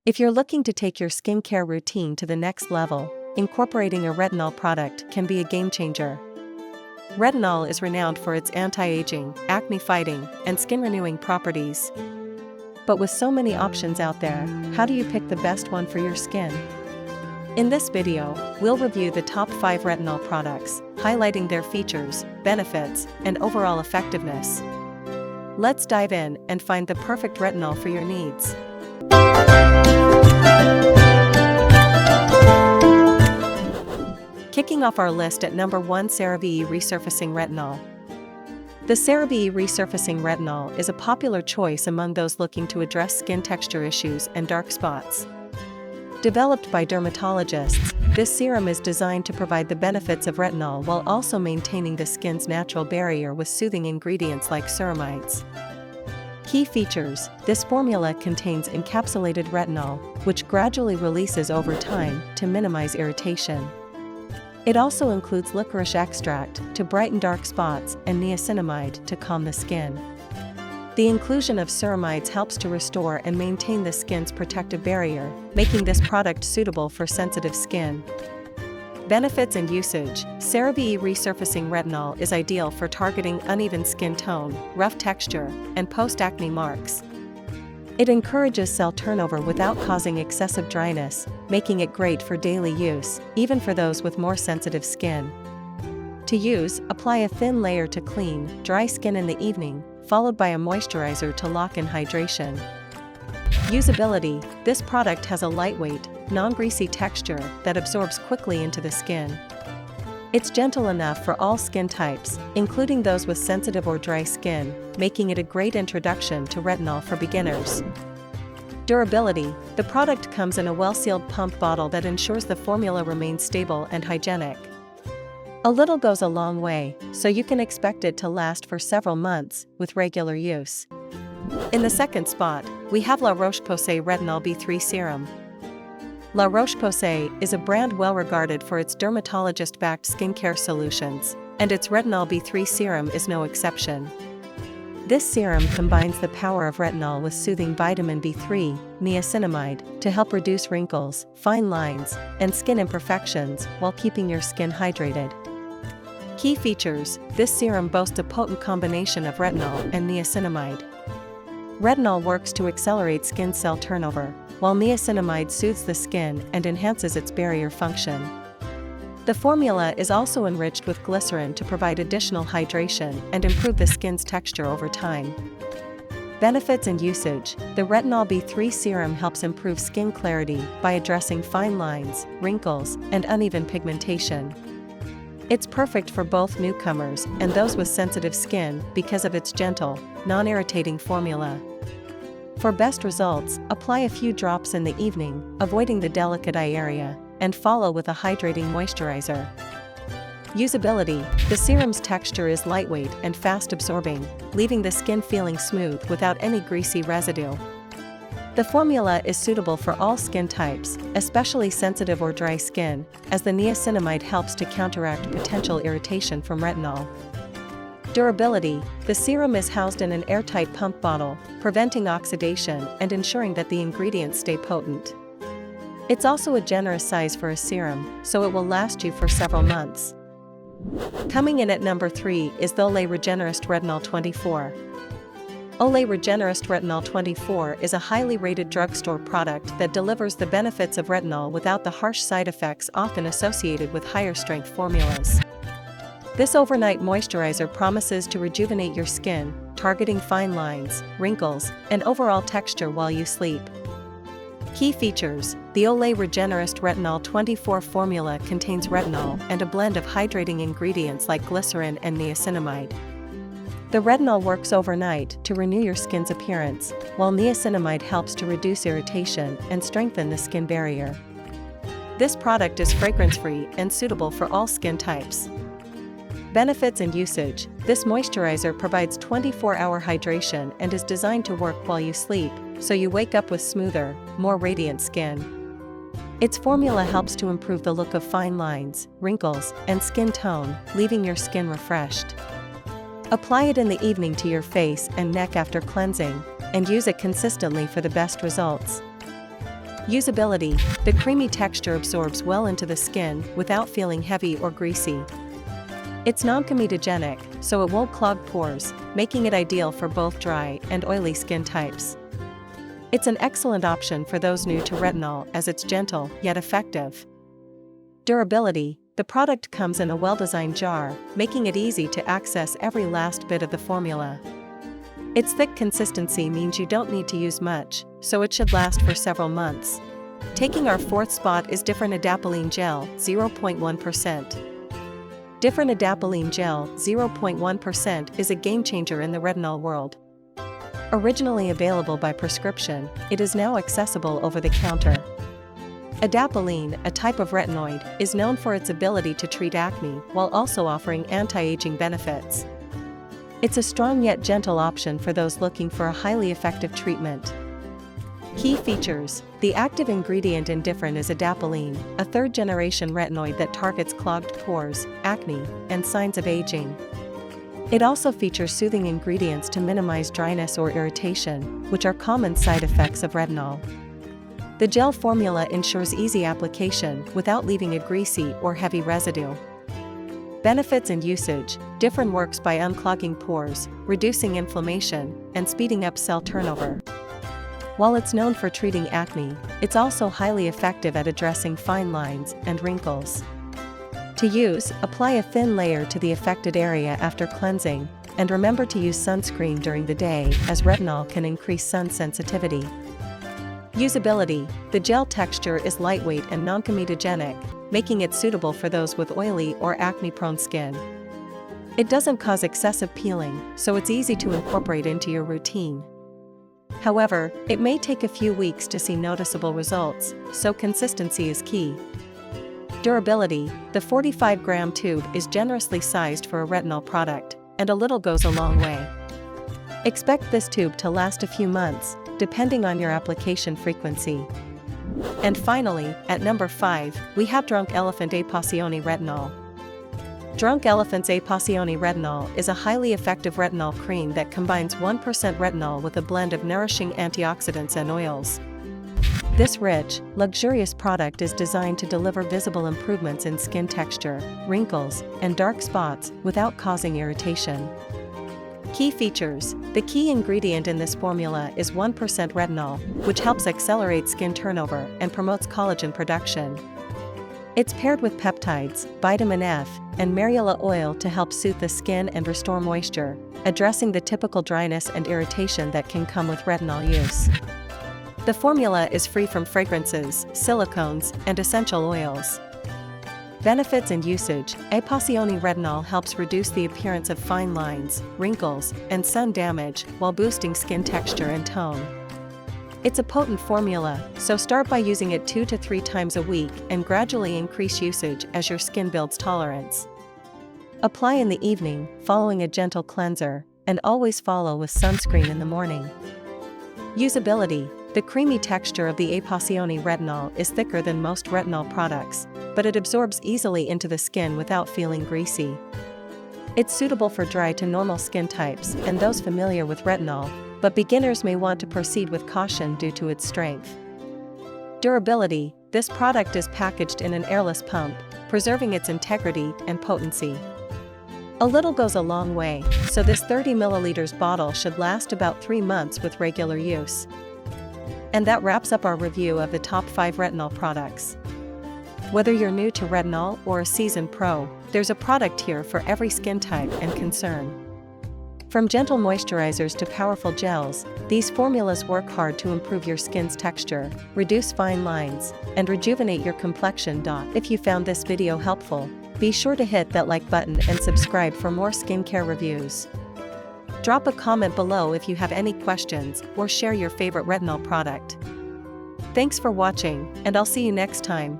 If you're looking to take your skincare routine to the next level, incorporating a retinol product can be a game changer. Retinol is renowned for its anti-aging, acne-fighting, and skin-renewing properties. But with so many options out there, how do you pick the best one for your skin? In this video, we'll review the top 5 retinol products, highlighting their features, benefits, and overall effectiveness. Let's dive in and find the perfect retinol for your needs. Kicking off our list at number 1, CeraVe Resurfacing Retinol. The CeraVe Resurfacing Retinol is a popular choice among those looking to address skin texture issues and dark spots. Developed by dermatologists, this serum is designed to provide the benefits of retinol while also maintaining the skin's natural barrier with soothing ingredients like ceramides. Key features: this formula contains encapsulated retinol, which gradually releases over time to minimize irritation. It also includes licorice extract to brighten dark spots and niacinamide to calm the skin. The inclusion of ceramides helps to restore and maintain the skin's protective barrier, making this product suitable for sensitive skin. Benefits and usage: CeraVe Resurfacing Retinol is ideal for targeting uneven skin tone, rough texture, and post-acne marks. It encourages cell turnover without causing excessive dryness, making it great for daily use, even for those with more sensitive skin. To use, apply a thin layer to clean, dry skin in the evening, followed by a moisturizer to lock in hydration. Usability: this product has a lightweight, non-greasy texture that absorbs quickly into the skin. It's gentle enough for all skin types, including those with sensitive or dry skin, making it a great introduction to retinol for beginners. Durability: the product comes in a well-sealed pump bottle that ensures the formula remains stable and hygienic. A little goes a long way, so you can expect it to last for several months with regular use. In the second spot, we have La Roche-Posay Retinol B3 Serum. La Roche-Posay is a brand well regarded for its dermatologist-backed skincare solutions, and its Retinol B3 Serum is no exception. This serum combines the power of retinol with soothing vitamin B3, niacinamide, to help reduce wrinkles, fine lines, and skin imperfections while keeping your skin hydrated. Key features: this serum boasts a potent combination of retinol and niacinamide. Retinol works to accelerate skin cell turnover, while niacinamide soothes the skin and enhances its barrier function. The formula is also enriched with glycerin to provide additional hydration and improve the skin's texture over time. Benefits and usage: the Retinol B3 serum helps improve skin clarity by addressing fine lines, wrinkles, and uneven pigmentation. It's perfect for both newcomers and those with sensitive skin because of its gentle, non-irritating formula. For best results, apply a few drops in the evening, avoiding the delicate eye area, and follow with a hydrating moisturizer. Usability: the serum's texture is lightweight and fast-absorbing, leaving the skin feeling smooth without any greasy residue. The formula is suitable for all skin types, especially sensitive or dry skin, as the niacinamide helps to counteract potential irritation from retinol. Durability: the serum is housed in an airtight pump bottle, preventing oxidation and ensuring that the ingredients stay potent. It's also a generous size for a serum, so it will last you for several months. Coming in at number 3 is the Olay Regenerist Retinol 24. Olay Regenerist Retinol 24 is a highly rated drugstore product that delivers the benefits of retinol without the harsh side effects often associated with higher-strength formulas. This overnight moisturizer promises to rejuvenate your skin, targeting fine lines, wrinkles, and overall texture while you sleep. Key features: the Olay Regenerist Retinol 24 formula contains retinol and a blend of hydrating ingredients like glycerin and niacinamide. The retinol works overnight to renew your skin's appearance, while niacinamide helps to reduce irritation and strengthen the skin barrier. This product is fragrance-free and suitable for all skin types. Benefits and usage: this moisturizer provides 24-hour hydration and is designed to work while you sleep, so you wake up with smoother, more radiant skin. Its formula helps to improve the look of fine lines, wrinkles, and skin tone, leaving your skin refreshed. Apply it in the evening to your face and neck after cleansing, and use it consistently for the best results. Usability: the creamy texture absorbs well into the skin without feeling heavy or greasy. It's non-comedogenic, so it won't clog pores, making it ideal for both dry and oily skin types. It's an excellent option for those new to retinol as it's gentle yet effective. Durability: the product comes in a well-designed jar, making it easy to access every last bit of the formula. Its thick consistency means you don't need to use much, so it should last for several months. Taking our fourth spot is Differin Adapalene Gel, 0.1%. Differin Adapalene Gel, 0.1% is a game-changer in the retinol world. Originally available by prescription, it is now accessible over the counter. Adapalene, a type of retinoid, is known for its ability to treat acne while also offering anti-aging benefits. It's a strong yet gentle option for those looking for a highly effective treatment. Key features: the active ingredient in Differin is adapalene, a third-generation retinoid that targets clogged pores, acne, and signs of aging. It also features soothing ingredients to minimize dryness or irritation, which are common side effects of retinol. The gel formula ensures easy application without leaving a greasy or heavy residue. Benefits and usage: Differin works by unclogging pores, reducing inflammation, and speeding up cell turnover. While it's known for treating acne, it's also highly effective at addressing fine lines and wrinkles. To use, apply a thin layer to the affected area after cleansing, and remember to use sunscreen during the day as retinol can increase sun sensitivity. Usability: the gel texture is lightweight and non-comedogenic, making it suitable for those with oily or acne-prone skin. It doesn't cause excessive peeling, so it's easy to incorporate into your routine. However, it may take a few weeks to see noticeable results, so consistency is key. Durability: the 45-gram tube is generously sized for a retinol product, and a little goes a long way. Expect this tube to last a few months, depending on your application frequency. And finally, at number 5, we have Drunk Elephant A-Passioni Retinol. Drunk Elephant's A-Passioni Retinol is a highly effective retinol cream that combines 1% retinol with a blend of nourishing antioxidants and oils. This rich, luxurious product is designed to deliver visible improvements in skin texture, wrinkles, and dark spots without causing irritation. Key features: the key ingredient in this formula is 1% retinol, which helps accelerate skin turnover and promotes collagen production. It's paired with peptides, vitamin F, and marula oil to help soothe the skin and restore moisture, addressing the typical dryness and irritation that can come with retinol use. The formula is free from fragrances, silicones, and essential oils. Benefits and usage: A-Passioni Retinol helps reduce the appearance of fine lines, wrinkles, and sun damage while boosting skin texture and tone. It's a potent formula, so start by using it 2 to 3 times a week and gradually increase usage as your skin builds tolerance. Apply in the evening, following a gentle cleanser, and always follow with sunscreen in the morning. Usability: the creamy texture of the A-Passioni Retinol is thicker than most retinol products, but it absorbs easily into the skin without feeling greasy. It's suitable for dry to normal skin types and those familiar with retinol, but beginners may want to proceed with caution due to its strength. Durability: this product is packaged in an airless pump, preserving its integrity and potency. A little goes a long way, so this 30 ml bottle should last about 3 months with regular use. And that wraps up our review of the top 5 retinol products. Whether you're new to retinol or a seasoned pro, there's a product here for every skin type and concern. From gentle moisturizers to powerful gels, these formulas work hard to improve your skin's texture, reduce fine lines, and rejuvenate your complexion. If you found this video helpful, be sure to hit that like button and subscribe for more skincare reviews. Drop a comment below if you have any questions or share your favorite retinol product. Thanks for watching, and I'll see you next time.